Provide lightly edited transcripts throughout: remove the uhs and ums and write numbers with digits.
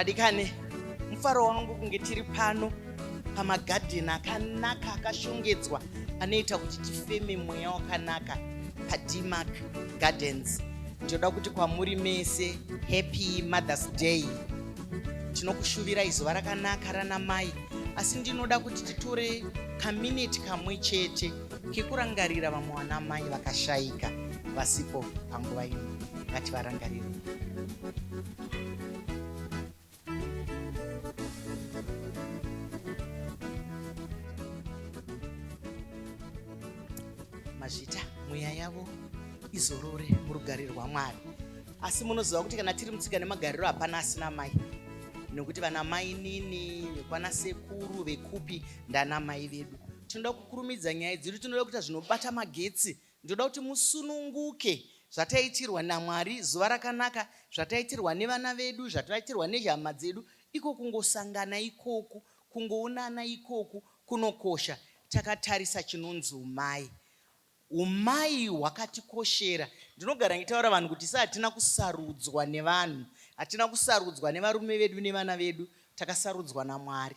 Madikane, mufaro wangu kunge tiri pano pamagadheni akanaka akashongedzwa anoita kuti tifeme mweya wakanaka paDmark Gardens. Ndinoda kuti kwamuri mese happy Mother's Day. Tinokushuvirai zuva rakanaka rana mai, asi ndinoda kuti titore kaminiti kamwe chete kekurangarira vamwe vana mai vakashayika vasipo panguva ino. Ngativarangarire. Mazvita mweya yavo izorore murugare rwaMwari. Asi munoziva kuti kana tiri mutsika nemagariro hapana asina mai, nekuti vana mai nini vekwana sekuru vekupi ndana mai vedu. Tinoda kukurumidza nyaya dzedu, tinoda kuita zvinobata magetsi. Ndinoda kuti musununguke zvataitirwa naMwari zuva rakanaka, zvataitirwa nevana vedu, zvataitirwa nehama dzedu. Iko kungosangana ikoku, kungoonana ikoku kunokosha. Takatarisa chinonzi umai. Umai hwakatikoshera. Ndinogara ngitaura vanhu kuti hatina kusarudzwa nevanhu, hatina kusarudzwa nevarume vedu nevana vedu, takasarudzwa naMwari,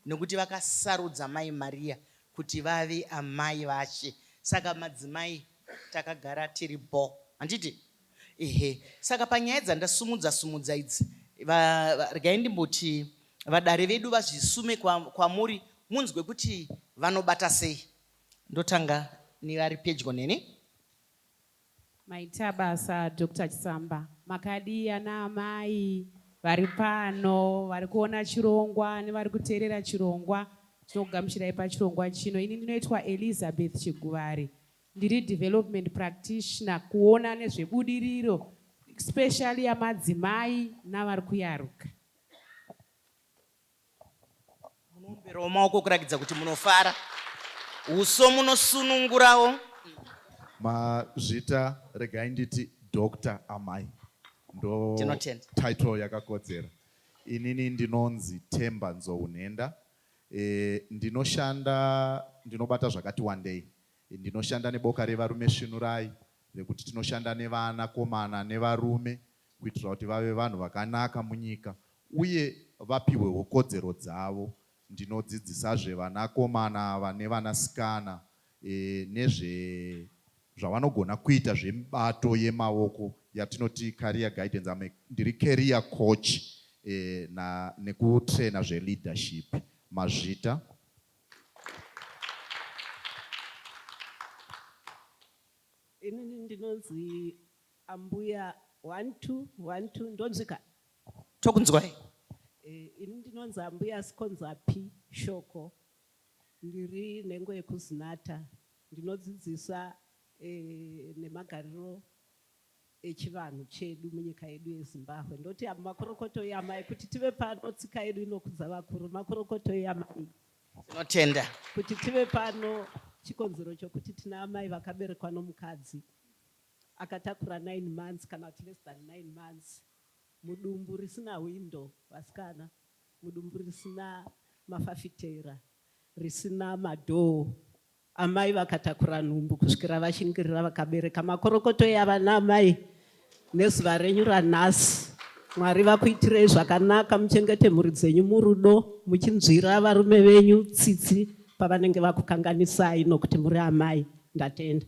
nekuti vakasarudza mai Maria kuti vave amai vashe. Saka madzimai takagara tiri bo, handiti? Ehe. Saka panyaya dzandasumudza idzi, regai ndimboti vadare vedu vazvisume kwamuri munzwe kuti vanobata sei. Ndotanga nevari pedyo neni. Maita basa Dr. Chisamba. Makadi ana amai vari pano, vari kuona chirongwa nevari kuteerera chirongwa. Tinogamuchirai pachirongwa chino. Ini ndinoitwa Elizabeth Chiguvari. Ndiri development practitioner kuona nezvebudiriro, especially yamadzimai navari kuyaruka. Munomberawo maoko kurakidza kuti munofara. Uso munosunungurawo. Mazvita regai nditi Dr. Amai. Ndo title yakakodzera. Inini ndinonzi Temba Nzounenda. Ndinobata zvakati wandei. Ndinoshanda neboka revarume Svinurai, rekuti tinoshanda nevanakomana nevarume kuitira kuti vave vanhu vakanaka munyika uye vapiwe kodzero dzavo. Ndinodzidzisazve vanakomana vane vanasikana nezve zvavanogona kuita zvemibato yemaoko yatinoti career guidance. Ndiri career coach nekutraina zveLeadership. Mazvita. Inini ndinonzi Ambuya 1212 ndonzika. Tokunzwai. Ini ndinonzi Ambuya Sikonzapi Shoko. Ndiri nhengo yekuZinata. Ndinodzidzisa nemagariro echivanhu chedu munyika yedu yeZimbabwe. Ndoti makorokoto yamai kuti tive pano, tsika yedu inokudza vakuru. Makorokoto yamai. Tinotenda. Kuti tive pano chikonzero chokuti tina amai vakaberekwa nomukadzi akatakura 9 months kana less than 9 months. Mudumbu risina window vasikana, mudumbu risina mafafitera, risina madoo. Amai vakatakura nhumbu kusvikira vashingirira vakabereka. Makorokoto yavana amai nezuva renyu ranhasi. Mwari vakuitirei zvakanaka, muchengete mhuri dzenyu murudo, muchinzvira varume venyu tsitsi pavanenge vakukanganisai nokuti muri amai. Ndatenda.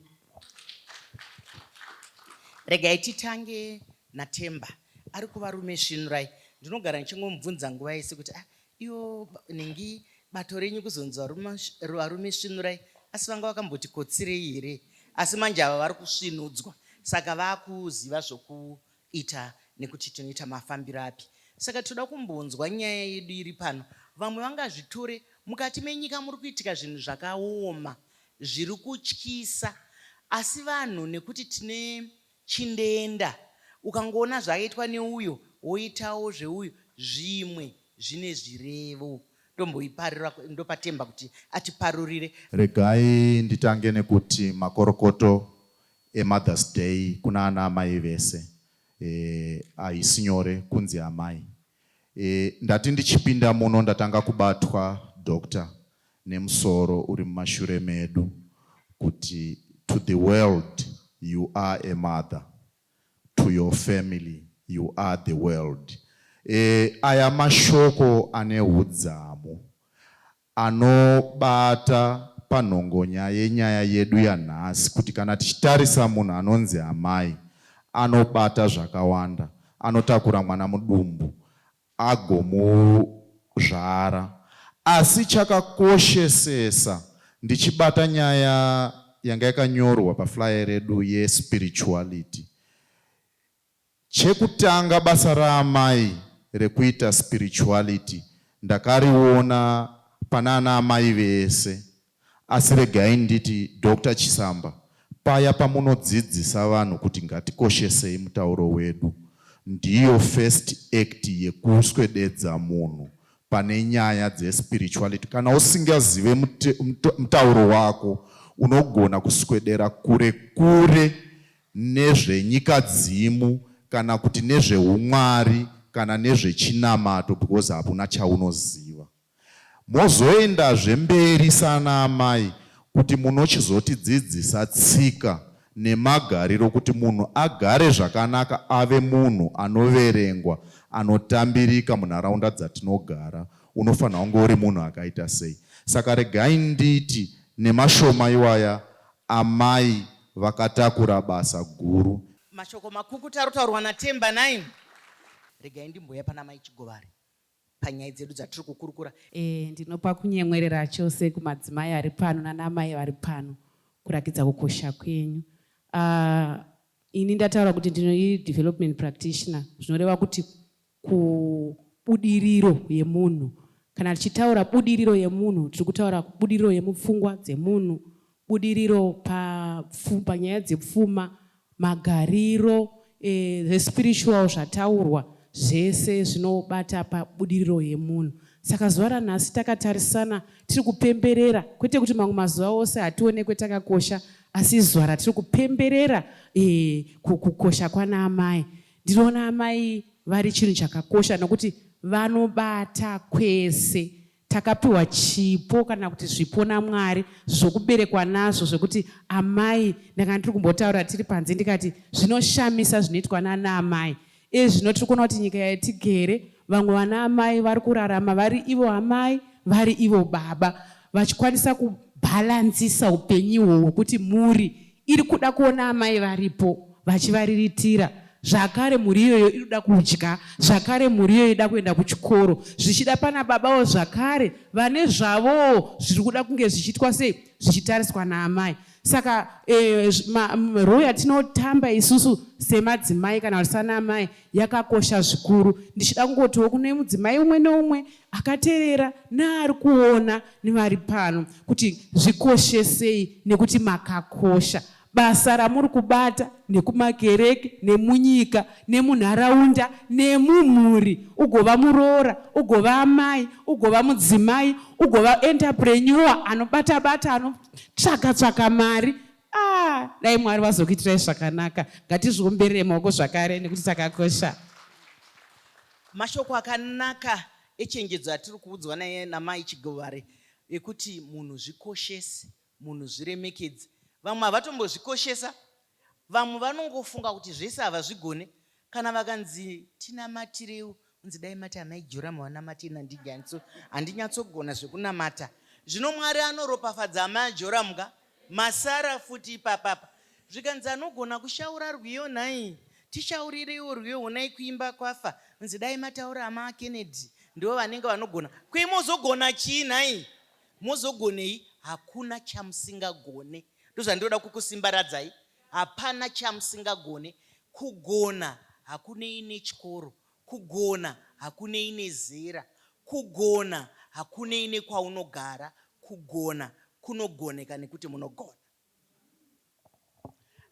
Regai titange naTemba. Ari kuvarume Svinurai. Ndinogara ndichingomubvunza nguva yese kuti iyo ningi bato renyu kuzonzi varume Svinurai, asi vanga vakambotikotsirei here? Asi manje ava vari kusvinudzwa, saka vakuziva zvokuita nekuti tinoita mafambiro api. Saka toda kumbonzwa nyaya yedu iri pano. Vamwe vangazvitore mukati menyika muri kuitika zvinhu zvakaoma zviri kutyisa, asi vanhu nekuti tine chindenda, ukangoona zvakaitwa neuyo woitawo zveuyo, zvimwe zvine zvirevo. Ndomboiparira ndopaTemba kuti atiparurire. Regai nditange nekuti makorokoto eMother's Day kuna ana amai vese. Haisi nyore kunzi amai. Ndati ndichipinda muno ndatanga kubatwa Dr. nemusoro uri mumashure medu kuti to the world you are a mother, to your family you are the world. Aya mashoko ane udzamu anobata panhongonya yenyaya yedu yanhasi, kuti kana tichitarisa munhu anonzi amai anobata zvakawanda, anotakura mwana mudumbu agomuzvara. Asi chakakoshesesa ndichibata nyaya yanga yakanyorwa paflyer redu yespirituality. Chekutanga basa raamai rekuita spirituality ndakariona panana amai vese. Asi regai nditi Dr. Chisamba, paya pamunodzidzisa vanhu kuti ngatikoshesei mutauro wedu, ndiyo first act yekuswededza munhu pane nyaya dzespirituality. Kana usingazive mutauro wako, unogona kuswedera kure kure nezvenyika dzimu, kana kuti nezveumwari, kana nezvechinamato, because hapuna chaunoziva. Mozoendazve mberi sana amai kuti munochizotidzidzisa tsika nemagariro kuti munhu agare zvakanaka, ave munhu anoverengwa, anotambirika munharaunda dzatinogara. Unofanira kunge uri munhu akaita sei? Saka regai nditi nemashoma iwaya amai vakatakura basa guru. Mashoko makukutu arikutaurwa naTemba 9. Regai ndimboya pana mai Chigovari panyaya dzedu dzatiri kukurukura. Ndinopa kunyemwerera chose kumadzimai ari pano nanamai vari pano kurakidza kukosha kwenyu. Ini ndataura kuti ndino development practitioner, zvinoreva kuti kubudiriro yemunhu. Kana tichitaura budiriro yemunhu, tiri kutaura budiriro yemupfungwa dzemunhu, budiriro panyaya dzepfuma, magariro, the spiritual zvataurwa, zvese zvinobata pabudiriro yemunhu. Saka zuva ranhasi takatarisana tiri kupemberera, kwete kuti mamwe mazuva ose hationekwe takakosha, asi zuva ratiri kupemberera kukosha kwana amai. Ndinoona amai vari chinhu chakakosha nokuti vanobata kwese. Takapiwa chipo kana kuti zvipo naMwari zvokuberekwa nazvo, zvokuti amai, ndanga ndiri kumbotaura tiri panze ndikati zvinoshamisa zvinoitwa nana amai. Zvino tiri kuona kuti nyika yatigere, vamwe vana amai vari kurarama vari ivo amai, vari ivo baba, vachikwanisa kubhalanzisa upenyu hwohwo, kuti mhuri iri kuda kuona amai varipo vachivariritira. Zvakare mhuri iyoyo inoda kudya, zvakare mhuri iyoyo inoda kuenda kuchikoro, zvichida pana babawo zvakare vane zvavowo zviri kuda kunge zvichiitwa sei, zvichitariswa naamai. Saka role yatinotamba isusu semadzimai kana kuti sana amai yakakosha zvikuru. Ndichida kungotiwo kune mudzimai umwe neumwe akateerera neari kuona nevari pano kuti zvikoshesei nekuti makakosha. Basa ramuri kubata nekumakereke, nemunyika, nemunharaunda, nemumhuri, ugova muroora, ugova amai, ugova mudzimai, ugova entrepreneur anobata-bata, anotsvaka mari. Dai Mwari vazokuitirai zvakanaka. Ngatizviomberere maoko zvakare nekuti takakosha. Mashoko akanaka echenjedzo atiri kuudzwa naye namai Chigovari ekuti munhu zvikoshese, munhu zviremekedze. Vamwe havatombozvikoshesa, vamwe vanongofunga kuti zvese havazvigone. Kana vakanzi tinamatirewo, unzi dai mati amai Joramu vanamatina handinyatsogona zvekunamata. Zvino Mwari anoropafadza amai Joramu ka masara futi ipapapa. Zvikanzi anogona kushaura rwiyo nhai, tishaurirewo rwiyo honai kuimba kwafa. Unzi dai mataura ama Kennedy ndivo vanenge vanogona. Kwei mozogona chii nhai? Mozogonei? Hakuna chamusingagone. Ndozvandoda kukusimbaradzai. Hapana chamusingagone. Kugona hakunei nechikoro, kugona hakunei nezera, kugona hakunei nekwaunogara, kugona kunogoneka nekuti munogona.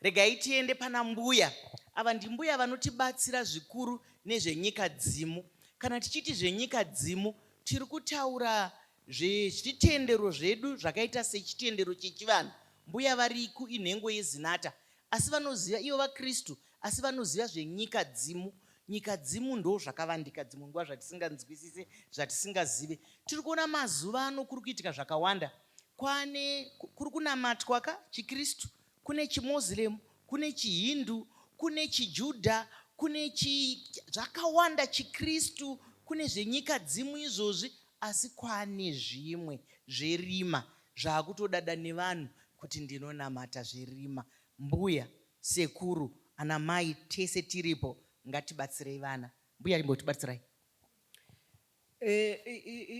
Regai tiende pana mbuya. Ava ndimbuya vanotibatsira zvikuru nezvenyika dzimu. Kana tichiti zvenyika dzimu, tiri kutaura zvitendero zvedu zvakaita sechitendero chechivanhu. Mbuya variku inhengo yezinata, asi vanoziva, ivo vaKristu, asi vanoziva zvenyika dzimu. Nyika dzimu ndo zvakavandika dzimwe nguva zvatisinganzwisise, zvatisingazive. Tiri kuona mazuva ano kuri kuitika zvakawanda. Kuri kunamatwa ka chiKristu, kune chiMoslem, kune chiHindu, kune chiJudha, kune zvakawanda chiKristu, kune zvenyika dzimwe izvozvi, asi kwane zvimwe zverima zvakutodada nevanhu kuti ndinonamata zverima. Mbuya, sekuru, ana mai, tese tiripo, ngatibatsirei vana. Mbuya, imbotibatsirai.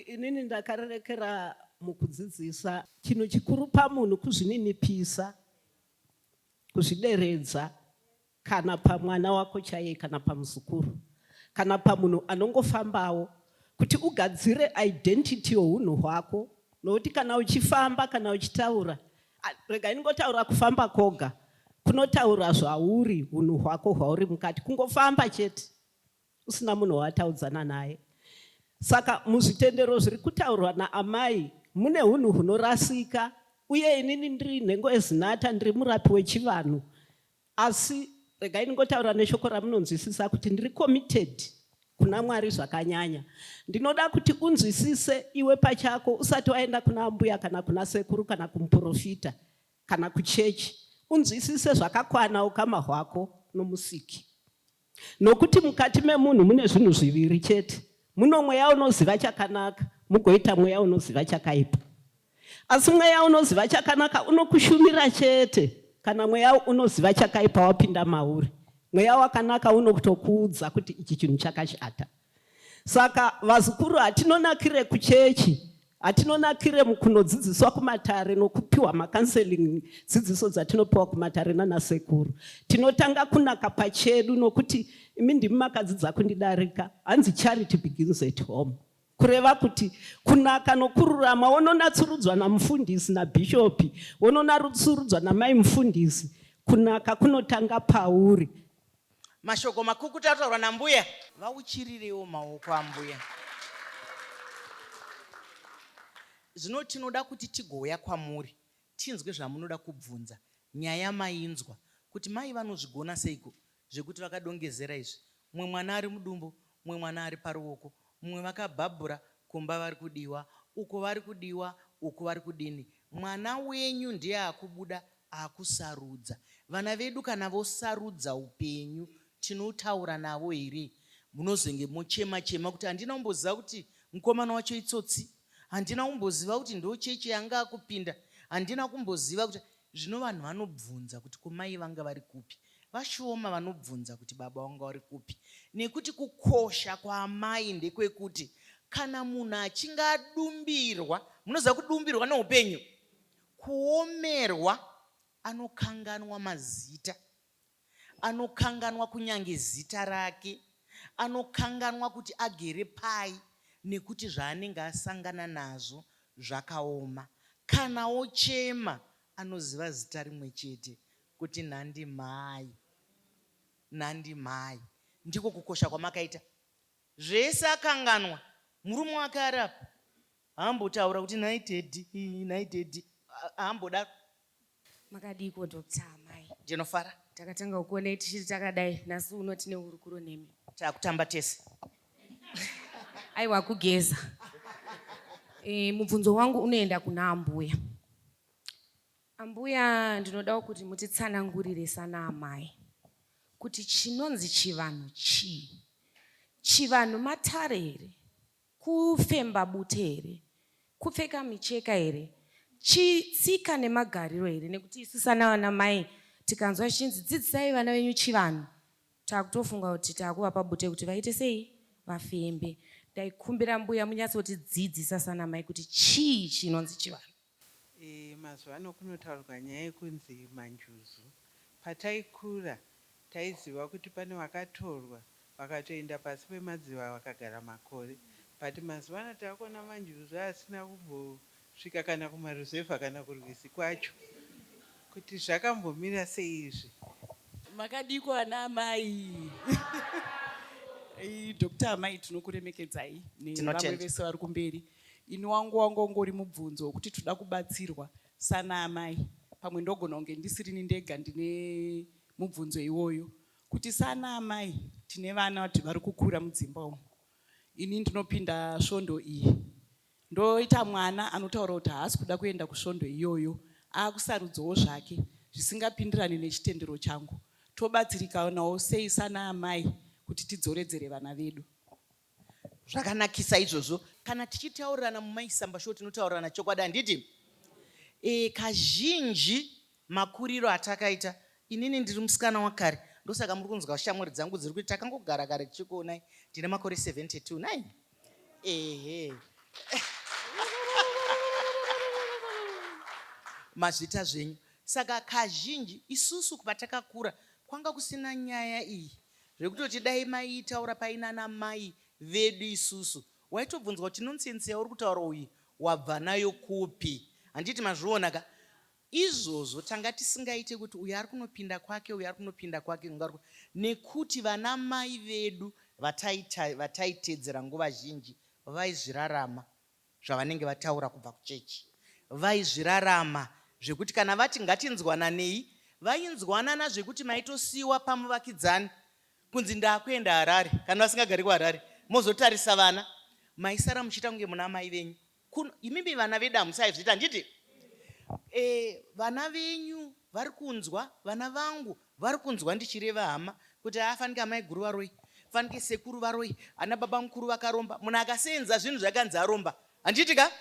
Inini ndakarerekera mukudzidzisa chinhu chikuru pamunhu kuzvininipisa, kuzvideredza, kana pamwana wako chaiye, kana pamuzukuru, kana pamunhu anongofambawo, kuti ugadzire identity younhu hwako. Nokuti kana uchifamba, kana uchitaura, rega ingotaura kufamba koga, kunotaura zvauri, unhu hwako hwauri mukati. Kungofamba chete usina munhu wataudzana naye. Saka muzvitendero zviri kutaurwa naamai mune unhu hunorasika. Uye inini ndiri nhengo ezinata, ndiri murapi wechivanhu, asi rega ingotaura neshoko ramunonzwisisa kuti ndiri committed kuna Mwari zvakanyanya. Ndinoda kuti unzwisise iwe pachako usati waenda kuna mbuya kana kuna sekuru kana kumuprofita kana kuchechi. Unzwisise zvakakwana ukama hwako nomusiki. Nokuti mukati memunhu mune zvinhu zviviri chete. Muno mweya unoziva chakanaka, mugoita mweya unoziva chakaipa. Asi mweya unoziva chakanaka unokushumira chete kana mweya unoziva chakaipa wapinda mauri. Mweya wakanaka unokutokuudza kuti ichi chinhu chakashata. Saka vazukuru hatinonakire kuchechi, hatinonakire mukunodzidziswa kumatare nokupiwa makanseling, dzidziso dzatinopiwa kumatare nanasekuru. Tinotanga kunaka pachedu nokuti imi ndimi makadzidza kundidarika. Hanzi charity begins at home. Kureva kuti kunaka nokururama wononatsurudzwa namufundisi nabhishopi, wononatsurudzwa namai mufundisi. Kunaka kunotanga pauri. Mashoko makukuta ataurwa nambuya, vauchirirewo maoko ambuya. Zvino tinoda kuti tigouya kwamuri, tinzwe zvamunoda kubvunza. Nyaya mainzwa kuti mai vanozvigona seiko zvekuti vakadongezera izvi. Mumwe mwana ari mudumbu, mumwe mwana ari paruoko, mumwe vakabhabhura kumba vari kudiwa, uko vari kudiwa, uko vari kudini. Mwana wenyu ndiye akubuda akusarudza. Vana vedu kana vosarudza upenyu, tinotaura navo here? Munozenge mochema chema kuti handina kumboziva kuti mukomana wacho itsotsi, handina kumboziva kuti ndo cheche yanga akupinda, handina kumboziva kuti. Zvino vanhu vanobvunza kuti kumai vanga vari kupi. Vashoma vanobvunza kuti baba vanga vari kupi. Nekuti kukosha kwaamai ndekwekuti kana munhu achinge adumbirwa, munoziva kudumbirwa neupenyu, kuomerwa, anokanganwa mazita, anokanganwa kunyange zita rake, anokanganwa kuti agere pai, nekuti zvaanenge asangana nazvo zvakaoma. Kana ochema, anoziva zita rimwe chete kuti nhandi mai, nhandi mai. Ndiko kukosha kwamakaita. Zvese akanganwa, murume wake arapa, haambotaura kuti naitedi, haamboda. Makadiko Dr. Amai? Ndinofara. Takatanga kuona tichiri takadai, nasi uno tine hurukuro nemi. Takutamba tese. Aiwa kugeza. Mubvunzo wangu unoenda kuna ambuya. Ambuya, ndinodawo kuti mutitsanangurire sana amai kuti chinonzi chivanhu chii? Chivanhu matare here? Kufemba bute here? Kupfeka micheka here? Chitsika nemagariro here? Nekuti isu sana vana mai tikanzwa chinzi dzidzisai vana venyu chivanhu, takutofunga kuti takuvapa bute kuti vaite sei? Vafembe. Ndaikumbira mbuya munyatso kuti dzidzisa sana mai kuti chii chinonzi chivanhu. Mazuva ano kunotaurwa nyaya yekunzi manjuzu. Pataikura taiziva kuti pane vakatorwa vakatoenda pasi pemadziva vakagara makore. But mazuva ano takuona manjuzu asina kumbosvika kana kumaruzevha kana kurwizi kwacho. Kuti zvakambomira sei izvi? Makadiko ana amai. Dr. Amai tinokuremekedzai nevamwe vese vari kumberi. Ini wangu ungori mubvunzo wekuti toda kubatsirwa sana amai. Pamwe ndogona kunge ndisiri ndega ndine mubvunzo iwoyo. Kuti sana amai tine vana vari kukura mudzimba umu. Ini ndinopinda svondo iyi. Ndoita mwana anotaura kuti haasi kuda kuenda kusvondo iyoyo. Akusarudzawo zvake zvisingapindirani nechitendero changu. tobatsirikanawo sei sana amai kuti tidzoredzere vana vedu. Zvakanakisa izvozvo. Kana tichitaurirana mumaisamba sho tinotaurirana chokwadi handiti? Kazhinji makuriro atakaita, inini ndiri musikana wakare, ndosaka muri kunzwa shamwari dzangu dziri kuti takangogara kare tichikuonai ndine makore 72 nai. Mazvita zvenyu. Saka kazhinji isusu patakakura kwanga kusina nyaya iyi zvekutoti dai maitaura paina namai vedu isusu waitobvunzwa kuti nonsense uri kutaura uyu wabva nayo kupi? Handiti mazviona ka? Izvozvo tanga tisingaite kuti uyu ari kunopinda kwake, uyu ari kunopinda kwake, nekuti vana mai vedu vataitedzera nguva zhinji vaizvirarama zvavanenge vataura kubva kuchechi. Vaizvirarama zvekuti kana vati ngatinzwananei, vainzwanana zvekuti maitosiyiwa pamuvakidzani kunzi ndakuenda Harare. Kana vasingagari kuHarare mozotarisa vana, maisara muchita kunge muna mai venyu. Imimi vana vedu hamusaizvita handiti? Vana venyu vari kunzwa, vana vangu vari kunzwa ndichireva hama kuti afanike amai guru varoi, fanike sekuru varoi, ana baba mukuru vakaromba. Munhu akasenza zvinhu zvakanzi aromba handiti ka?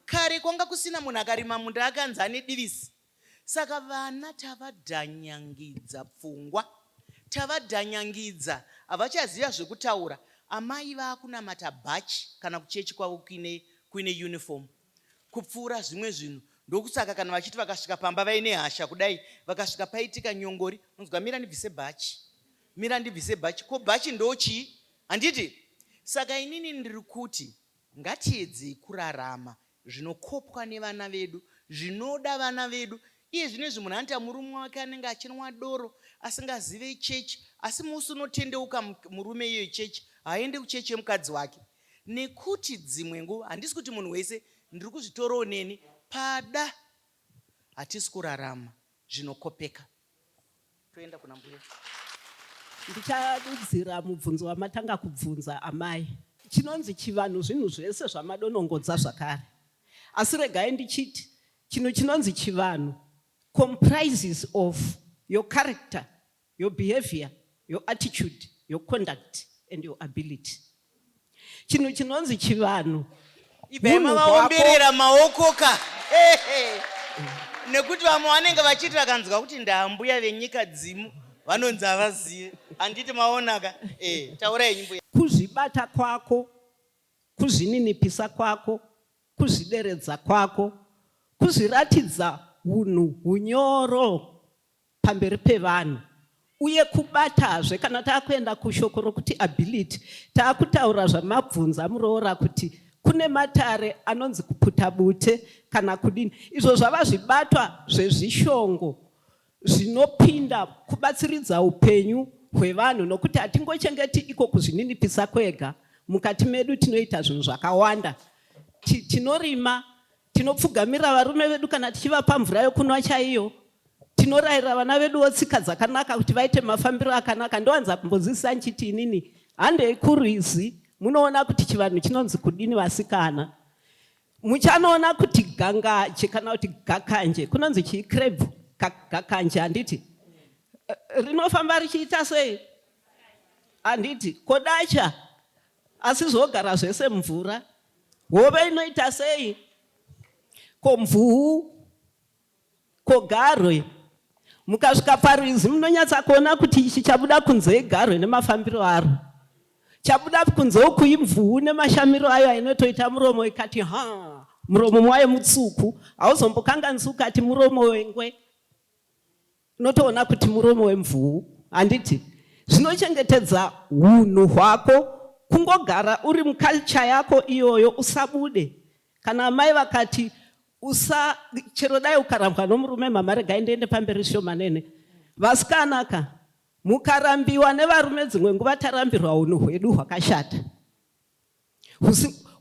Kare kwanga kusina munhu akarima munda akanzi ane divisi. Saka vana tavadhanyangidza pfungwa, tavadhanyangidza, havachaziva zvekutaura. Amai vakunamata bhachi kana kuchechi kwavo kuine uniform kupfuura zvimwe zvinhu. Ndokusaka kana vachiti vakasvika pamba vaine hasha kudai, vakasvika paitika nyongori, unonzwa mira ndibvise bhachi, mira ndibvise bhachi. Ko bhachi ndochii handiti? Saka inini ndiri kuti ngatiedzei kurarama zvinokopwa nevana vedu, zvinoda vana vedu. Iye zvinezvi munhu anoita murume wake anenge achinwa doro asingazive chechi, asi musi unotendeuka murume iyoyo chechi haende kuchechi yemukadzi wake. Nekuti dzimwe nguva, handisi kuti munhu wese, ndiri kuzvitorawo neni, pada hatisi kurarama zvinokopeka. Toenda kuna mbuya. Ndichadudzira mubvunzo wamatanga kubvunza amai. Chinonzi chivanhu zvinhu zvese zvamadonongodza zvakare. Asi regai ndichiti chinhu chinonzi chivanhu comprises of your character, your behavior, your attitude, your conduct and your ability. Chinhu chinonzi chivanhu ibema vaomberera maoko ka. Nekuti vamwe vanenge vachiti vakanzwa kuti ndambuya venyika dzimu vanonzi havazive. Handiti maona ka? Taurai mbuya. Kuzvibata kwako, kuzvininipisa kwako, kuzvideredza kwako, kuzviratidza unhu hunyoro pamberi pevanhu, uye kubatazve. Kana taakuenda kushoko rokuti ability, taakutaura zvamabvunza muroora kuti kune matare anonzi kuputa bute kana kudini. Izvo zvava zvibatwa zvezvishongo zvinopinda kubatsiridza upenyu hwevanhu, nokuti hatingochengeti iko kuzvininipisa kwega. Mukati medu tinoita zvinhu zvakawanda. Tinorima, tinopfugamira varume vedu kana tichivapa mvura yokunwa chaiyo, tinorayira vana vedu tsika dzakanaka kuti vaite mafambiro akanaka. Ndowanza kumbozisa nchiti inini handei kurwizi munoona kuti chivanhu chinonzi kudini vasikana. Muchanoona kuti gangache kana kuti gakanje, kunonzi chiikrebvu gakanje handiti? Rinofamba richiita sei? Handiti? Kodacha, asi zvogara zvese mvura. Hove inoita sei? Ko mvuu, ko garwe. Mukasvika parwizi munonyatsa kuona kuti ichi chabuda kunze garwe nemafambiro aro. Chabuda kunze uku imvuu nemashamiro ayo ainotoita muromo ikati ha, muromo wayo mutsuku. Hauzombokanganisi ukati muromo wengwe. Unotoona kuti muromo wemvuu. Handiti? Zvinochengetedza hunhu hwako kungogara uri muculture yako iyoyo, usabude. Kana mai vakati chero dai ukarambwa nomurume mama regai ndiende pamberi shomanene. Vasikanaka, mukarambiwa nevarume dzimwe nguva tarambirwa unhu hwedu hwakashata.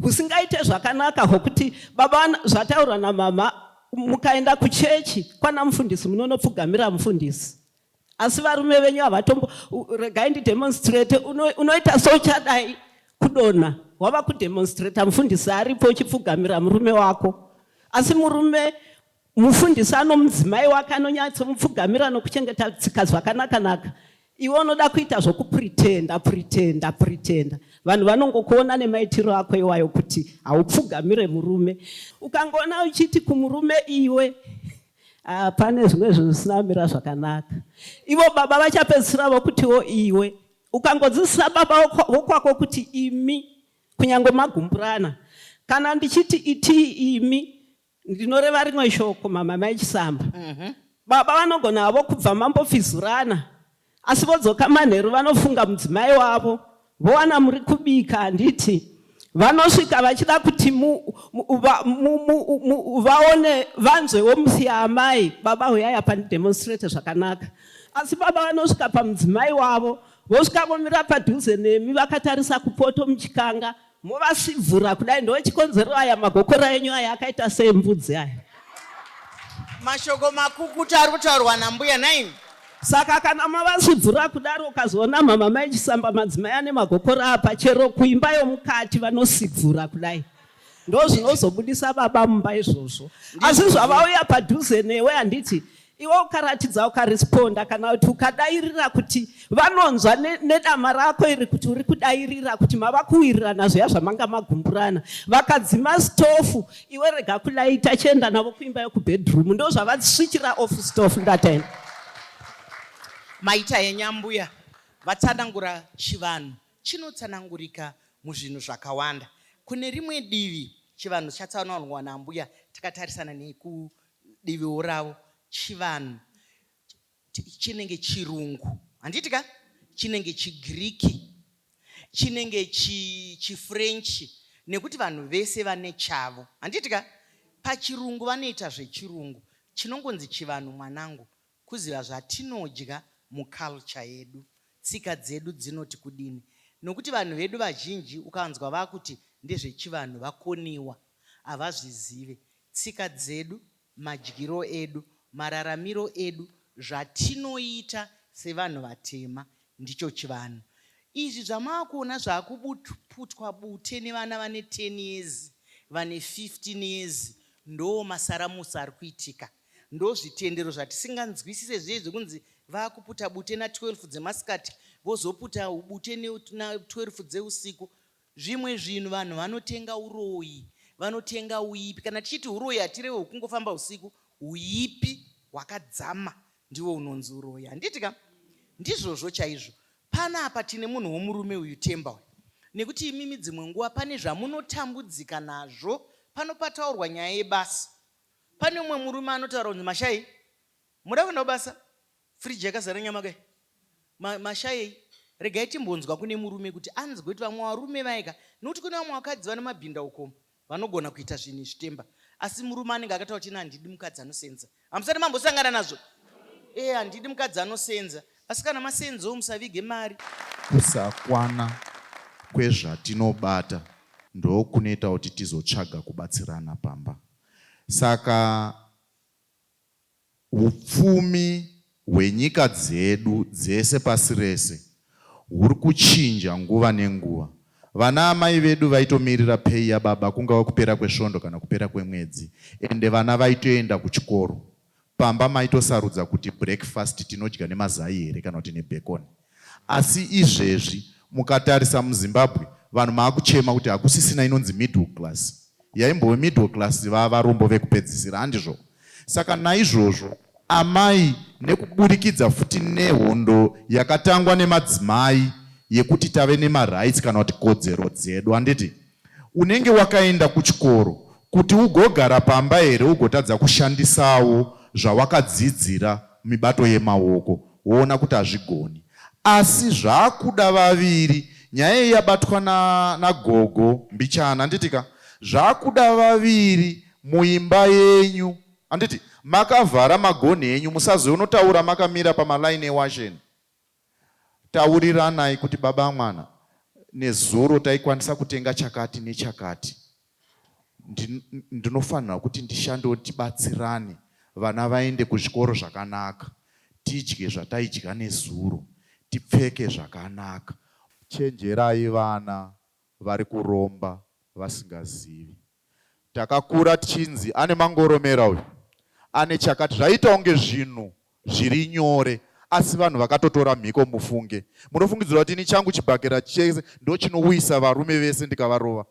Husingaite zvakanaka hwokuti baba zvataurwa namama, mukaenda kuchechi kwana mufundisi munonopfugamira mufundisi. Asi varume venyu havatombo, regai ndidemonstrate, unoita sochadai kudona. Wava kudemonstrate mufundisi aripo uchipfugamira murume wako. Asi murume mufundisi anomudzimai wake anonyatsomupfugamira nokuchengeta tsika zvakanaka-naka, iwe unoda kuita zvokupritenda. Vanhu vanongokuona nemaitiro ako iwayo kuti haupfugamire murume. Ukangoona uchiti kumurume iwe, pane zvimwe zvinhu zvisina kumira zvakanaka. Ivo baba vachapedzisira vokutiwo iwe. Ukangodzisisa baba vokwako kuti imi, kunyange magumburana. Kana ndichiti iti imi, ndinoreva rimwe shoko mama Chisamba. Baba vanogona havo kubva mambofizurana, asi vodzoka manheru vanofunga mudzimai wavo, vowana muri kubika. Handiti vanosvika vachida kuti vaone vanzwewo musi yaamai, baba huyaya pandemonstrate zvakanaka. Asi baba vanosvika pamudzimai wavo, vosvika vomira padhuze nemi vakatarisa kupoto muchikanga, movasivhura kudai. Ndo chikonzero aya magokora enyu aya akaita sembudzi aya. Mashoko makukutu ari kutaurwa nambuya naini. Saka kana mavasivhura kudaro, ukazoona mama Chisamba madzimai ane magokora apa, chero kuimba yomukati vanosivhura kudai. Ndo zvinozobudisa baba mumba izvozvo. Asi zvavauya padhuze newe, handiti iwe ukaratidza ukaresponda, kana kuti ukadairira kuti vanonzwa nedama rako iri kuti uri kudairira kuti mava kuwirirana zviya zvamanga magumburana, vakadzima stofu, iwe rega kulaita, chienda navo kuimba yokubhedroom. Ndo zvavasvichira off stofu. Ndataenda maita yenyambuya vatsanangura chivanhu chinotsanangurika muzvinhu zvakawanda. Kune rimwe divi chivanhu chatsanangurwa nambuya, takatarisana nekudiviwo ravo, chivanhu chinenge chirungu, handitika, chinenge chigiriki, chinenge chifrenchi, nekuti vanhu vese vane chavo, handitika. Pachirungu vanoita zvechirungu. Chinongonzi chivanhu mwanangu kuziva zvatinodya muculture yedu, tsika dzedu dzinoti kudini. Nokuti vanhu vedu vazhinji ukanzwa vakuti ndezvechivanhu vakoniwa, havazvizive tsika dzedu, madyiro edu, mararamiro edu, zvatinoita sevanhu vatema, ndicho chivanhu. Izvi zvamakuona zvakuputwa bute nevana vane 10 years, vane 15 years, ndo masaramusa ari kuitika. Ndo zvitendero zvatisinganzwisise zvezvo kunzi vakuputa bute na12 dzemasikati, vozoputa bute na12 dzeusiku. Zvimwe zvinhu vanhu vanotenga uroyi, vanotenga uipi. Kana tichiti uroyi hatirewe hukungofamba usiku, uipi wakadzama ndiwo unonzi uroyi, handitika. Ndizvozvo chaizvo. Panapa tine munhu womurume uyu Temba uyu, nekuti imimi dzimwe nguva pane zvamunotambudzika nazvo. Pano pataurwa nyaya yebasa, pane umwe murume anotaura kunzi Mashai, muda kuenda kubasa, friji yakazara nyama kai, Mashai, regai timbonzwa kune murume kuti anzwe kuti vamwe varume vaika, nokuti kune vamwe vakadzi vane mabhinda ukomo vanogona kuita zvinhu zvitemba. Asi murume anenge akataura kuti handidi mukadzi anosenza. Hamusati mambosangana nazvo? Handidi mukadzi anosenza. Asi kana masenzo musavige mari. Kusakwana kwezvatinobata ndo kunoita kuti tizotsvaga kubatsirana pamba. Saka upfumi hwenyika dzedu dzese pasi rese huri kuchinja nguva nenguva. Vana amai vedu vaitomirira pei yababa, kungava kupera kwesvondo kana kupera kwemwedzi, ende vana vaitoenda kuchikoro. Pamba maitosarudza kuti breakfast tinodya nemazai here kana kuti nebacon. Asi izvezvi mukatarisa muZimbabwe, vanhu maakuchema kuti hakusisina inonzi middle class. Yaimbove middle class varombo vekupedzisira, handizvo? Saka naizvozvo amai, nekuburikidza futi nehondo yakatangwa nemadzimai yekuti tave nemarights kana kuti kodzero dzedu, handiti? Unenge wakaenda kuchikoro kuti ugogara pamba here ugotadza kushandisawo zvawakadzidzira mibato yemaoko, woona kuti hazvigoni. Asi zvakuda vaviri, nyaya yabatwa nagogo mbichana, handitika? Zvakuda vaviri muimba yenyu, handiti? Makavhara magoni enyu, musazonotaura makamira pamalaini ewasheni. Tauriranai kuti baba mwana, nezuro taikwanisa kutenga chakati nechakati. Ndinofanira kuti ndishande tibatsirane, vana vaende kuzvikoro zvakanaka, tidye zvataidya nezuro, tipfeke zvakanaka. Chenjerai vana vari kuromba vasingazivi. Takakura tichinzi ane mangoromera uyu, ane chakati, zvaita kunge zvinhu zviri nyore, asi vanhu vakatotora mhiko. Mufunge, munofungidzira kuti ini changu chibhakera chese ndo chinowisa varume vese ndikavarova?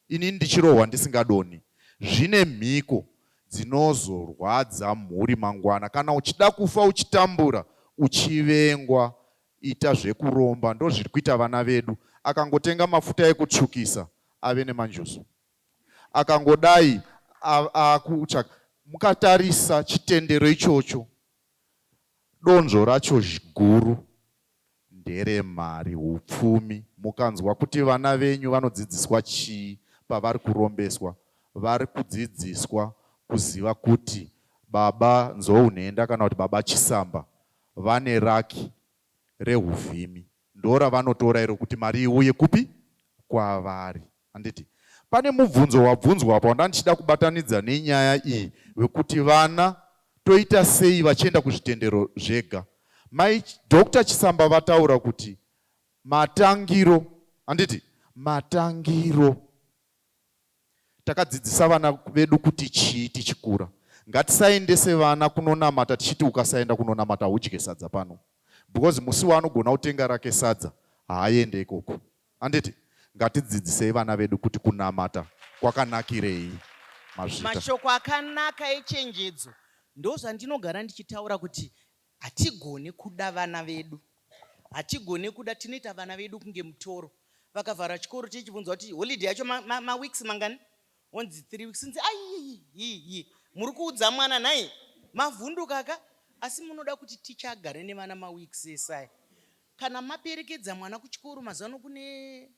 Ini ndichirohwa ndisingadoni. Zvine mhiko dzinozorwadza mhuri mangwana. Kana uchida kufa uchitambura, uchivengwa, ita zvekuromba. Ndo zviri kuita vana vedu. Akangotenga mafuta ekutsvukisa ave nemanjuzu, akangodai akutsvaka. Mukatarisa chitendero ichocho, donzvo racho zhiguru nderemari, upfumi. Mukanzwa kuti vana venyu vanodzidziswa chii pavari kurombeswa? Vari kudzidziswa kuziva kuti baba nzounhenda kana kuti baba chisamba vane raki rehuvhimi. Ndora vanotora iro kuti mari iuye kupi? Kwavari. Handiti pane mubvunzo wabvunzwa apa wanda ndichida kubatanidza nenyaya iyi wekuti vana toita sei vachienda kuzvitendero zvega. Mai Dr. Chisamba vataura kuti matangiro, handiti matangiro, takadzidzisa vana vedu kuti chii tichikura. Ngatisaendese vana kunonamata tichiti ukasaenda kunonamata udye sadza pano, because musi waanogona kutenga rake sadza haaende ikoko. Handiti ngatidzidzisei vana vedu kuti kunamata kwakanakirei. Mashoko akanaka echenjedzo ndozvandinogara ndichitaura kuti hatigone kuda vana vedu, hatigone kuda. Tinoita vana vedu kunge mutoro. Vakavhara chikoro tichibvunzwa kuti holiday yacho maweeks mangani? Onzi 3 weeks. Nzi ai muri kuudza mwana nai mavhunduka ka? Asi munoda kuti ticha agare nevana maweeks esai. Kana maperekedza mwana kuchikoro mazano kune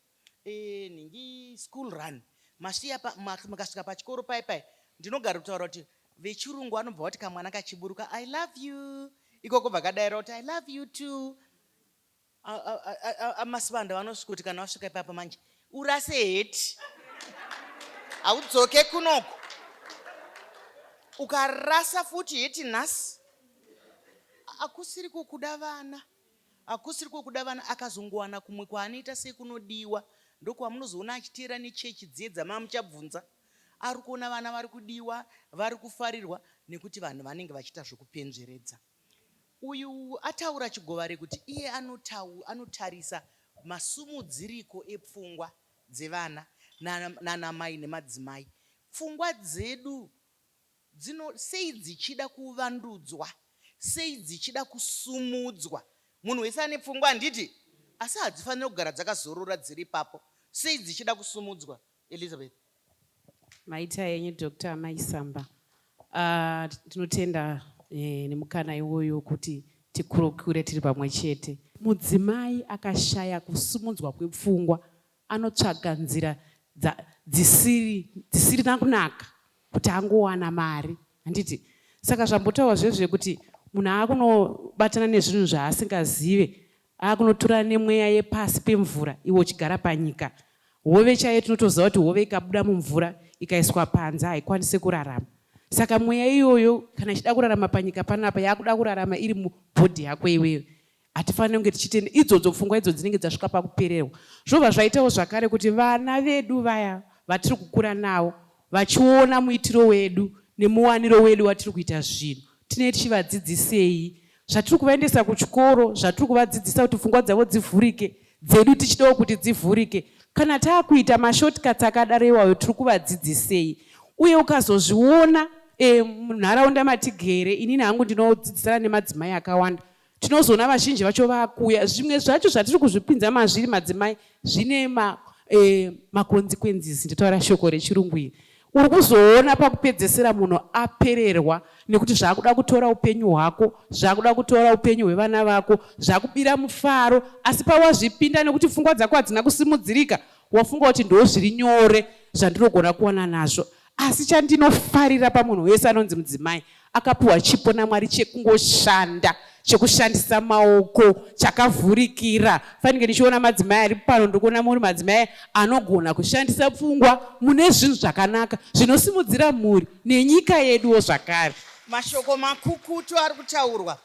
nhingi school run, mashiya makasvika pachikoro pai ndinogara kutaura kuti vechirungu vanobva kuti kamwana kachiburuka I love you, ikoko vakadaira kuti I love you too. Amasivanda vanosvika kuti kana wasvika ipapa manje urase heti, haudzoke kunoko. Ukarasa futi heti nhasi, akusiri kukuda vana, akusiri kukuda vana. Akazongowana kumwe kwaanoita sekunodiwa, ndokwamunozoona achiteera nechechi dziedza mamuchabvunza. Ari kuona vana vari kudiwa, vari kufarirwa, nekuti vanhu vanenge vachiita zvokupenzveredza. Uyu ataura chigovare kuti iye anotarisa masumudziriko epfungwa dzevana nanamai nemadzimai. Pfungwa dzedu sei dzichida kuvandudzwa, sei dzichida kusumudzwa. Munhu wese ane pfungwa handiti, asi hadzifaniri kugara dzakazorora dziri papo. Sei dzichida kusumudzwa? Elizabeth. Maita yenyu Dr. Maisamba. Tinotenda nemukana iwoyo kuti tikurukure tiri pamwe chete. Mudzimai akashaya kusumudzwa kwepfungwa anotsvaga nzira dzisirina kunaka kuti angowana mari, handiti. Saka zvambotaura zvezve kuti munhu akunobatana nezvinhu zvaasingazive, akunotora nemweya yepasi pemvura, iwo uchigara panyika. Hove chaiyo tinotoziva kuti hove ikabuda mumvura ikaiswa panze haikwanisi kurarama. Saka mweya iyoyo kana ichida kurarama panyika panapa, yakuda kurarama iri mubhodhi yako iwewe. Hatifaniri kunge tichitenda idzodzo pfungwa idzo dzinenge dzasvika pakupererwa. Zvobva zvaitawo zvakare kuti vana vedu vaya vatiri kukura navo, vachiona muitiro wedu nemuwaniro wedu watiri kuita zvinhu, tinenge tichivadzidzisei zvatiri kuvaendesa kuchikoro, zvatiri kuvadzidzisa kuti pfungwa dzavo dzivhurike, dzedu tichidawo kuti dzivhurike. Kana taakuita mashortcuts akadaro iwayo tiri kuvadzidzisei. Uye ukazozviona munharaunda matigere, inini hangu ndinodzidzisana nemadzimai akawanda, tinozoona vazhinji vacho vakuya. Zvimwe zvacho zvatiri kuzvipinza mazviri madzimai zvine makonzekwenzi, nditaura shoko rechirungu iri. Uri kuzoona pakupedzesera munhu apererwa nekuti zvakuda kutora upenyu hwako, zvakuda kutora upenyu hwevana vako, zvakubira mufaro, asi pawazvipinda nekuti pfungwa dzako hadzina kusimudzirika, wafunga kuti ndo zviri nyore zvandinogona kuwana nazvo. Asi chandinofarira pamunhu wese anonzi mudzimai akapuwa chipo naMwari chekungoshanda, chekushandisa maoko, chakavhurikira. Fanike ndichiona madzimai ari pano, ndikuona muri madzimai anogona kushandisa pfungwa mune zvinhu zvakanaka zvinosimudzira mhuri nenyika yeduwo zvakare. Mashoko makukutu ari kutaurwa.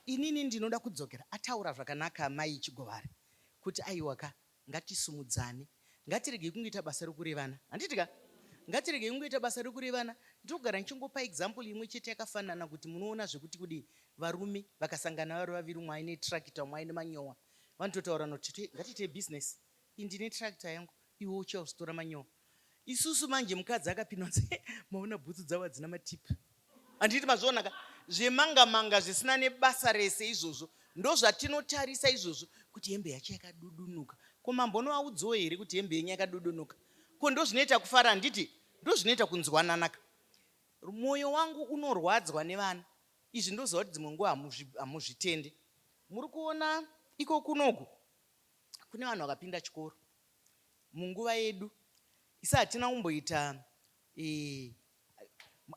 Inini ndinoda kudzokera, ataura zvakanaka mai Chigovare kuti aiwaka ngatisumudzane, ngatirege kungoita basa rokurevana, handitika? ngatirege kungoita basa rekurevana. Ndinogara nchingopa example imwe chete yakafanana kuti munoona zvekuti kudii varume vakasangana vari vaviri, mwai netrakita mwai nemanyowa, vanototaurana kuti ngatiite business, indine trakita yangu iwe uchaustora manyowa. Isusu manje mukadzi akapinwa maona bhutsu dzavo hadzina matipi. Handiti mazvionaka zvemanga-manga zvisina nebasa rese izvozvo ndo zvatinotarisa izvozvo kuti hembe yacho yakadudunuka. Ko mambonovaudzawo here kuti hembe yenyu yakadudunuka? Ko ndo zvinoita kufara? Handiti ndo zvinoita kunzwananaka. Mwoyo wangu unorwadzwa nevana. Izvi ndoziva kuti dzimwe nguva hamuzvitende. Muri kuona iko kunoku kune vanhu vakapinda chikoro munguva yedu. Isa hatina kumboita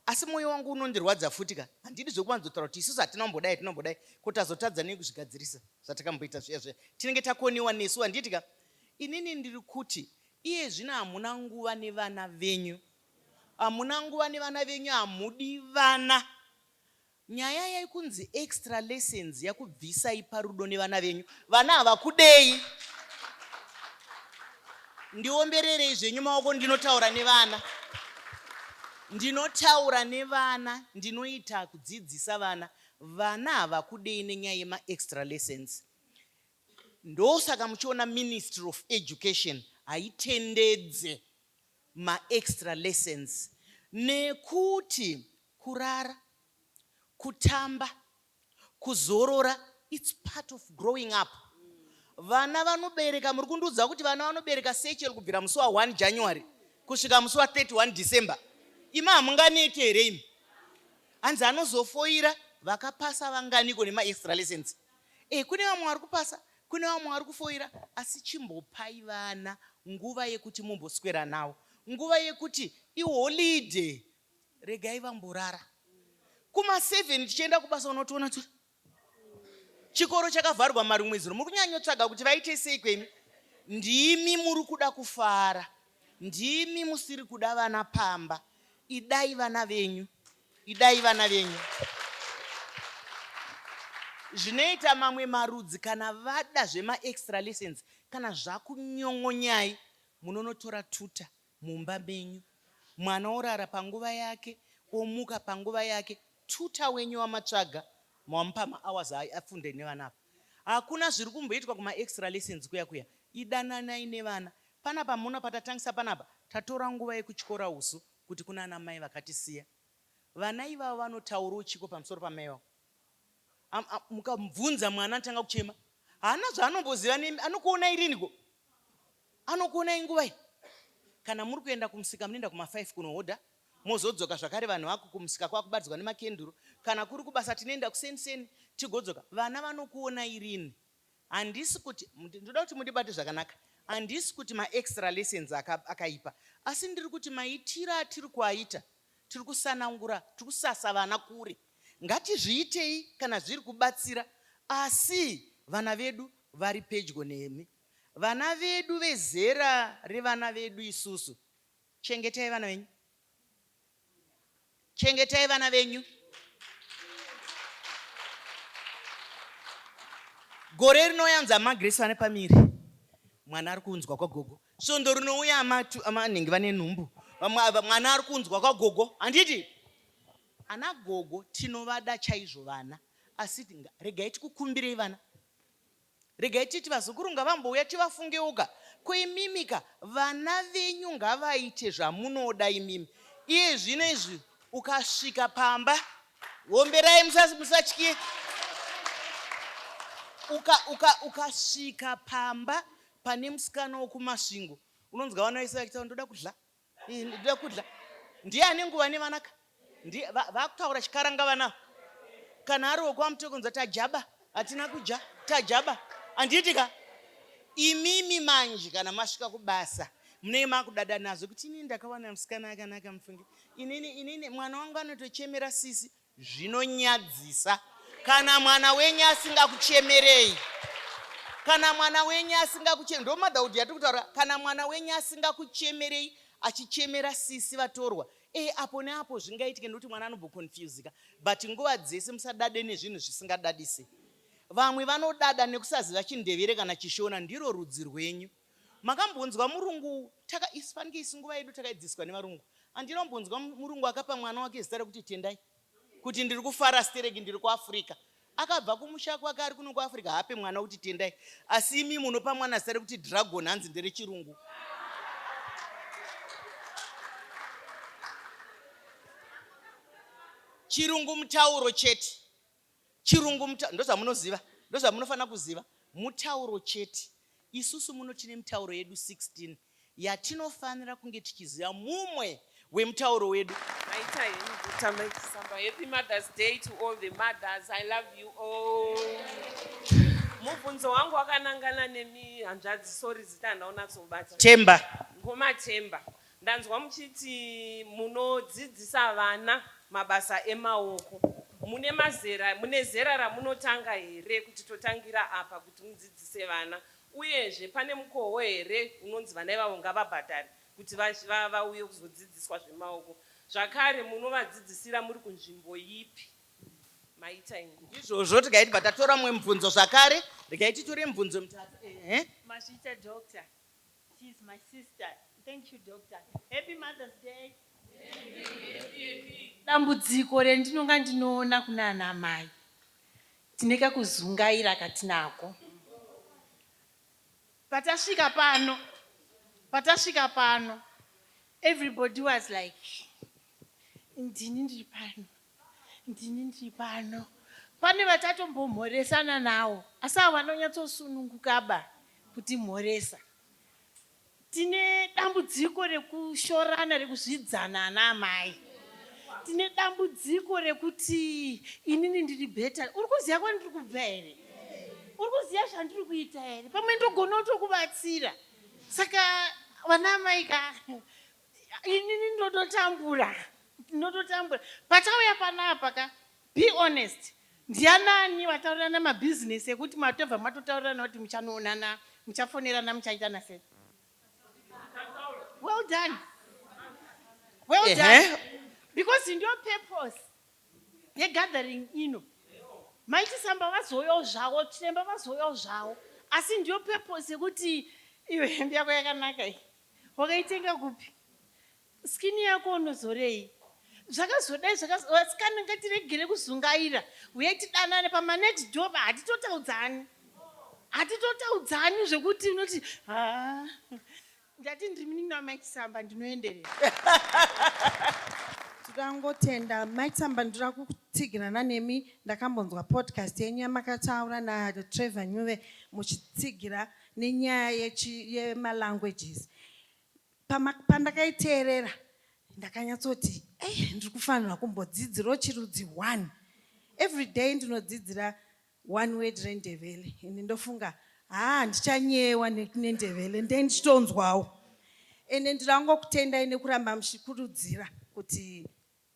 asi mwoyo wangu unondirwadza futi ka. Handidi zvokuvanzotaura kuti isusu hatina kumbodai kuti azotadza nekuzvigadzirisa zvatakamboita zviya tinenge takoniwa nesu. Handiti ka inini ndiri kuti iye zvino hamuna nguva nevana venyu, hamuna nguva nevana venyu, hamudi vana. Nyaya yaikunzi extra lessons yakubvisai parudo nevana venyu. Vana havakudei. Ndiombererei zvenyu maoko, ndinotaura nevana. Ndinotaura nevana, ndinoita kudzidzisa vana. Vana havakudei nenyaya yema extra lessons. Ndosaka muchiona Ministry of Education haitendedze ma extra lessons nekuti kurara, kutamba, kuzorora, it's part of growing up. Vana vanobereka, muri kundiudza kuti vana vanobereka sechel kubvira musi wa 1 January kusvika musi wa 31 December. Ima hamunganeti here imi? Hanzi anozofoira vakapasa vanganiko nema extra lessons. Kune vamwe vari kupasa, kune vamwe vari kufoira, asi chimbopai vana nguva yekuti mumboswera nawo, nguva yekuti iholiday, regai vamborara. Kuma 7 tichienda kubasa unotoona kuti chikoro chakavharwa marumwezero. Muri kunyanyotsvaga kuti vaite sei kwemi? Ndimi muri kuda kufara, ndimi musiri kuda vana pamba. Idai vana venyu, idai vana venyu. Zvinoita mamwe marudzi kana vada zvema extra lessons, kana zvakunyong'onyai, munonotora tuta mumba menyu. Mwana orara panguva yake, omuka panguva yake. Tuta wenyu wamatsvaga, mamupa ma-hours afunde nevana apa. Hakuna zviri kumboitwa kuma extra lessons kuya. Idananai nevana. Panapa muna patatangisa panapa, tatora nguva yekuchikora usu kuti kuna ana mai vakatisiya. Vana ivavo vanotaurawo chiko pamusoro pamai vavo. Mukamubvunza mwana atanga kuchema, haana zvaanombziva, anokuonai riniko? Anokuonai nguva iyi? Kana muri kuenda kumusika munoenda kuma 5 kunohodha, mozodzoka zvakare vanhu vako kumusika kwakubatidzwa nemakenduru. Kana kuri kubasa tinoenda kuseni tigodzoka. Vana vanokuonai rini? Handisi kuti, ndoda kuti mundibate zvakanaka, handisi kuti ma extra lessons akaipa, asi ndiri kuti maitira atiri kuaita, tiri kusanangura, tiri kusasa vana kure. Ngatizviitei kana zviri kubatsira, asi vana vedu vari pedyo nemi. Vana vedu vezera revana vedu isusu. Chengetai vana venyu. Chengetai vana venyu. Gore rinoyanza magrace vane pamiri. Mwana ari kunzwa kwa gogo. Svondo rinouya amanenge vane nhumbu. Mwana ari kunzwa kwa gogo. Handiti? Ana gogo tinovada chaizvo vana. Asi regai tikukumbirei vana. Regai titi vazukuru ngavambouya tivafungeuka. Kuimimika vana venyu ngavaite zvamunoda imimi. Iye zvino izvi ukasvika pamba, womberai musatye. Ukasvika pamba pane musikana wokumasvingo, unonzwa vana vese vachitaura ndoda kudla. Ndoda kudla. Ndiye ane nguva nevanaka. Vakutaura chikaranga vana. Kana ari wokwamutokonza tajaba, hatina kuja, tajaba. Handitika? Imimi manje kana masvika kubasa, munenge makudada nazvo kuti inini ndakawana musikana akanaka mufungi. Inini mwana wangu anotochemera sisi. Zvinonyadzisa. Kana mwana wenyu asingakuchemerei. Kana mwana wenyu asingakuchemerei. Ndo madhaudhi yatiri kutaura. Kana mwana wenyu asingakuchemerei, achichemera sisi vatorwa. Apo neapo zvingaitike ndokuti mwana anombokonfusika. But nguva dzese musadade nezvinhu zvisingadadisi. Vamwe vanodada nekusaziva Chindevere kana Chishona, ndiro rudzi rwenyu. Makambonzwa murungu, isu nguva yedu takaidzidziswa nevarungu. andinombonzwa murungu akapa mwana wake zita rekuti Tendai, kuti ndiri kufara stereki, ndiri kuAfrica. Akabva kumusha kwake ari kuno kuAfrica hape mwana kuti Tendai, asi imi munopa mwana zita rekuti Dragon, hanzi ndere chirungu. Chirungu mutauro chete. Chirungu ndozvamunoziva, ndozvamunofanira kuziva. Mutauro chete. Isusu muno tine mitauro yedu 16 yatinofanira kunge tichiziva mumwe wemutauro wedu. Happy Mother's Day to all the mothers. I love you all. Mubvunzo wangu wakanangana nemi hanzvadzi, sorry zita ndaona tsobata. Temba. Ngoma Temba. Ndanzwa muchiti munodzidzisa vana mabasa emaoko. Mune zera ramunotanga here kuti totangira apa kuti mudzidzise vana. Uyezve pane mukoho here unonzi vana ivavo ngavabhadhare kuti vauye kuzodzidziswa zvemaoko. Zvakare munovadzidzisira muri kunzvimbo ipi? Maita ini. Ndizvozvo tikaiti patatora mumwe mubvunzo zvakare, rikaiti tore mubvunzo mutatu. Mashita doctor. She's my sister. Thank you, doctor. Happy Mother's Day. Dambudziko rendinonga ndinoona kuna ana mai. Tineka kuzungaira katinako. Patasvika pano. Everybody was like, ndini ndiri pano. Pane vatatombomhoresana nawo. Asi ava vanonyatsosunungukaba kuti mhoresa. Tine dambudziko rekushorana, rekuzvidzana ana amai. Tine dambudziko rekuti inini ndiri beta. Uri kuziva kwandiri kubva here? Uri kuziva zvandiri kuita here? Pamwe ndogona kutokubatsira. Saka vana amai ka inini ndototambura. Patauya panapa ka, be honest. Ndianani vataurana mabusiness ekuti matobva matotaurana kuti muchanoonana, muchafonerana, muchaitana sei? Well done. Well done. Because in your purpose, you're gathering, Mighty Samba vazoyo zvavo, Chiremba vazoyo zvavo. Asi in your purpose, yekuti iwe hembe yako yakanaka iyi. Wakaitenga kupi? Skin yako unozorei. Zvakazodai vasikana ngatiregere kuzungaira. Uyaiti danane pama next job hatitotaudzani zvekuti unoti ndati ndiri munin'ina waMike Samba ndinoenderera. Ndangotenda Mike Samba ndira kutsigira nemi ndakambonzwa podcast yenyu yamakataura naTrevor Nyuve muchitsigira nenyaya yemalanguages. Pandakaiteerera ndakanyatsoti ndiri kufanira kumbodzidzirawo chirudzi 1. Every day ndinodzidzira 1 word rendevele. Ini ndofunga ndichanyewa nendevele ndichitonzwawo. Ene ndirangokutendai nekuramba muchikurudzira kuti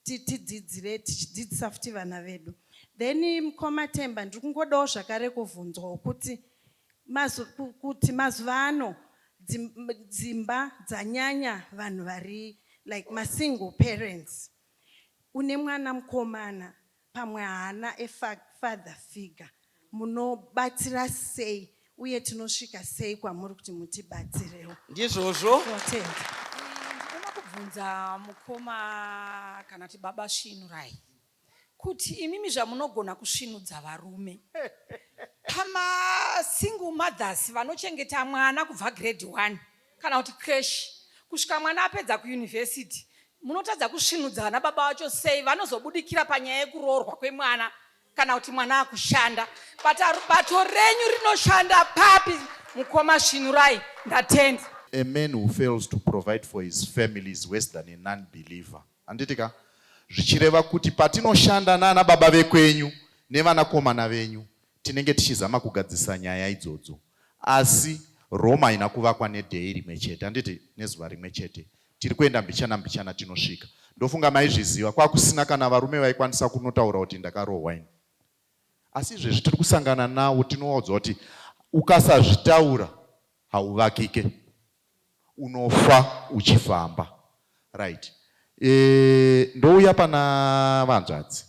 tichidzidzisa futi vana vedu. Then mukoma Temba ndiri kungodawo zvakare kuvhunzwawo kuti mazuva ano dzimba dzanyanya vanhu vari like single parents. Une mwana mukomana pamwe haana father figure. Munobatsira sei uye tinosvika sei kwamuri kuti mutibatsirewo? Ndizvozvo. Ndinoda kubvunza mukoma kana kuti baba Svinurai kuti imimi zvamunogona kusvinudza varume pama single mothers vanochengeta mwana kubva grade 1 kana kuti creche kusvika mwana apedza kuuniversity, munotadza kusvinudza vana baba vacho sei? Vanozobudikira panyaya yekuroorwa kwemwana kana kuti mwana akushanda. Bato renyu rinoshanda papi mukoma Svinurai? Ndatenda. A man who fails to provide for his family is worse than a non-believer. Anditika zvichireva kuti patinoshanda nana baba vekwenyu nevanakomana venyu tinenge tichizama kugadzisa nyaya idzodzo, asi Roma ina kuvakwa nedhei rimwe chete, anditi nezuva rimwe chete. Tiri kuenda mbichana tinosvika. Ndofunga maizviziva kwakusina kana varume vaikwanisa kunotaura kuti ndakarohwa ini. Asi izvezvi tiri kusangana nawo tinowaudzwa kuti ukasazvitaura hauvakike, unofa uchifamba. Right. Ndouya pana vanzvadzi.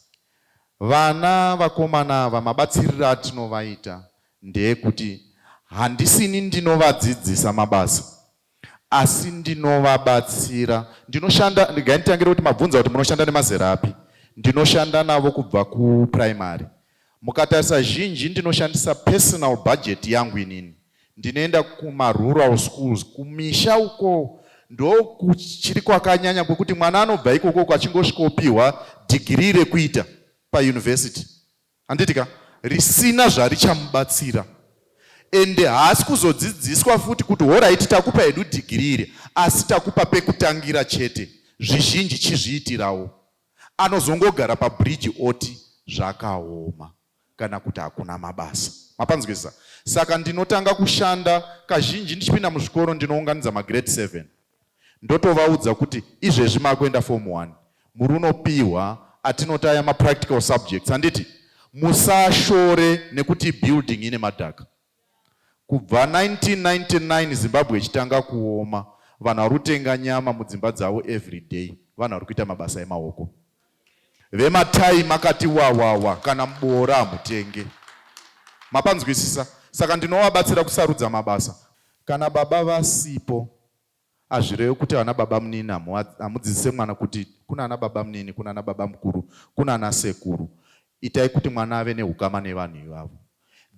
Vana vakomana vamabatsirira atinovaita ndeyekuti handisini ndinovadzidzisa mabasa, asi ndinovabatsira. Ndinoshanda, nditangire kuti mabvunza kuti munoshanda nemazera api. Ndinoshanda navo kubva kuprimary. Mukatarisa zhinji ndinoshandisa personal budget yangu inini. Ndinoenda kuma rural schools, kumisha uko ndo kuchiri kwakanyanya kwekuti mwana anobva ikoko achingosvikopiwa degree rekuita pauniversity. Handitika risina zvarichamubatsira. Ende haasi kuzodzidziswa futi kuti alright takupa hedu degree iri asi takupa pekutangira chete. Zvizhinji chizviitirawo. Anozongogara pabridge oti zvakaoma kana kuti hakuna mabasa. Mapanzwisisa. Saka ndinotanga kushanda kazhinji ndichipinda muzvikoro ndinounganidza magrade 7. Ndotovaudza kuti izvezvi makuenda form 1. Muri unopiwa atinotaya ma-practical subjects. Handiti musashore nekuti building ine madhaka. Kubva 1999 Zimbabwe ichitanga kuoma, vanhu vari kutenga nyama mudzimba dzavo every day, vanhu vari kuita mabasa emaoko. Vematai makati wawawa kana mbora hamutenge. Mapanzwisisa. Saka ndinovabatsira kusarudza mabasa. Kana baba vasipo, hazvirevi kuti ana baba munini hamudzidzise mwana kuti kuna ana baba munini, kuna ana baba mukuru, kuna ana sekuru. Itai kuti mwana ave neukama nevanhu ivavo.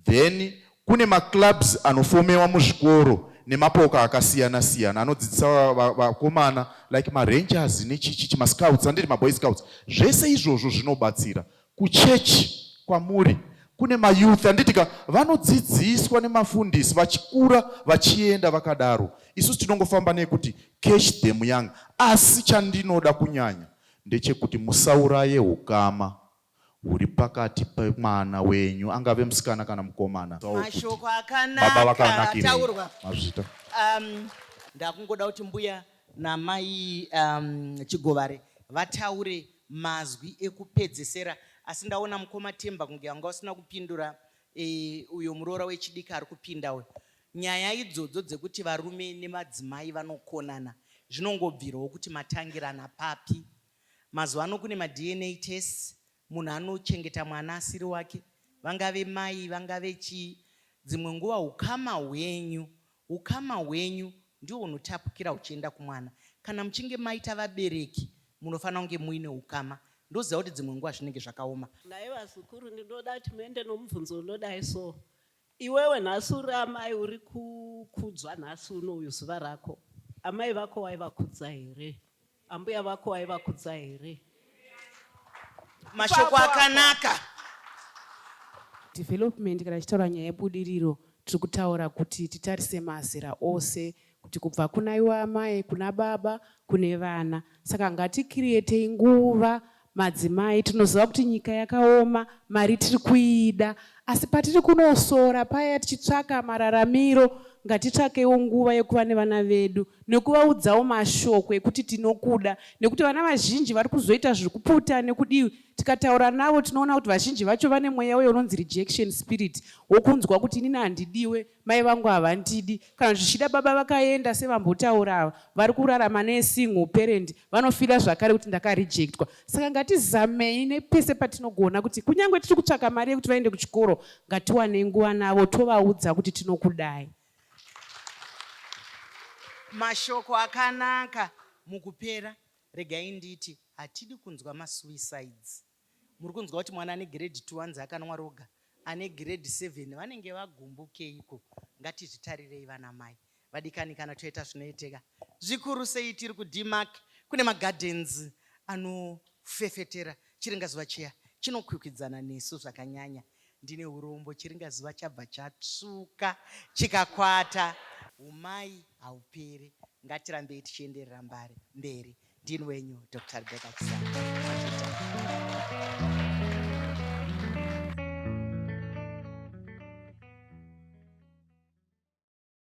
Then kune maclubs anofomewa muzvikoro nemapoka akasiyana siyana anodzidzisa vakomana like marangers nechichi mascouts anditi maboy scouts. Zvese izvozvo zvinobatsira. Kuchechi kwamuri kune mayouth anditika vanodzidziswa nemafundisi vachikura vachienda vakadaro. Isusu tinongofamba nekuti catch them young. Asi chandinoda kunyanya ndechekuti musauraye ukama huri pakati pemwana wenyu, angave musikana kana mukomana. Mashoko akanaka ataurwa. Mazvita. Ndakungoda kuti mbuya namai Chigovare vataure mazwi ekupedzesera, asi ndaona mukoma Temba kunge anga usina kupindura uyo muroora wechidiki ari kupinda uyo. Nyaya idzodzo dzekuti varume nemadzimai vanokonana zvinongobvirawo kuti matangirana papi. Mazuva ano kune ma-DNA tests, munhu anochengeta mwana asiri wake, vangave mai vangave chii. Dzimwe nguva ukama hwenyu ndio unotapukira uchienda kumwana. Kana muchinge maita vabereki munofanira kunge muine ukama. Ndoziva kuti dzimwe nguva zvinenge zvakaoma. Nai vazukuru ndinoda kuti muende nomubvunzo unodai so. Iwewe nhasi uri amai uri kukudzwa nhasi uno zuva rako. Amai vako vaivakudza here? Ambuya vako vaivakudza here? Mashoko akanaka. Development kana tichitaura nyaya yebudiriro tiri kutaura kuti titarise mazera ose kuti kubva kuna iwe amai, kuna baba, kune vana. Saka ngatikiriyetei nguva madzimai. Tinoziva kuti nyika yakaoma, mari tiri kuida, asi patiri kunosora paya tichitsvaka mararamiro, ngatitsvakewo nguva yekuva nevana vedu nekuvaudzawo mashoko ekuti tinokuda, nekuti vana vazhinji vari kuzoita zviri kuputa nekudii. Tikataura navo tinoona kuti vazhinji vacho vane mweya uyo unonzi rejection spirit, wokunzwa kuti inini handidiwe, mai vangu havandidi. Kana zvichida baba vakaenda sevambotaura vari kurarama nesingle parent vanofira zvakare kuti ndakarejectwa. Saka ngatizamei nepese patinogona kuti kunyange tiri kutsvaka mari yekuti vaende kuchikoro ngatiwane nguva navo tovaudza kuti tinokudai. Mashoko akanaka. Mukupera regai nditi hatidi kunzwa masuicides. Muri kunzwa kuti mwana ane grade 2 wanzi akanwa roga, ane grade 7 vanenge vagumbukeiko. Ngatizvitarirei vana mai vadikani kana toita zvinoiteka. Zvikuru sei tiri kuDmark kune magardens anofefetera. Chiringazuva chiya chinokwikwidzana nesu zvakanyanya. Ndine urombo chiringazuva chabva chatsvuka chikakwata. Umai hauperi. Ngatirambei tichienderera mberi. Ndini wenyu Dr. Rebecca Chisanga.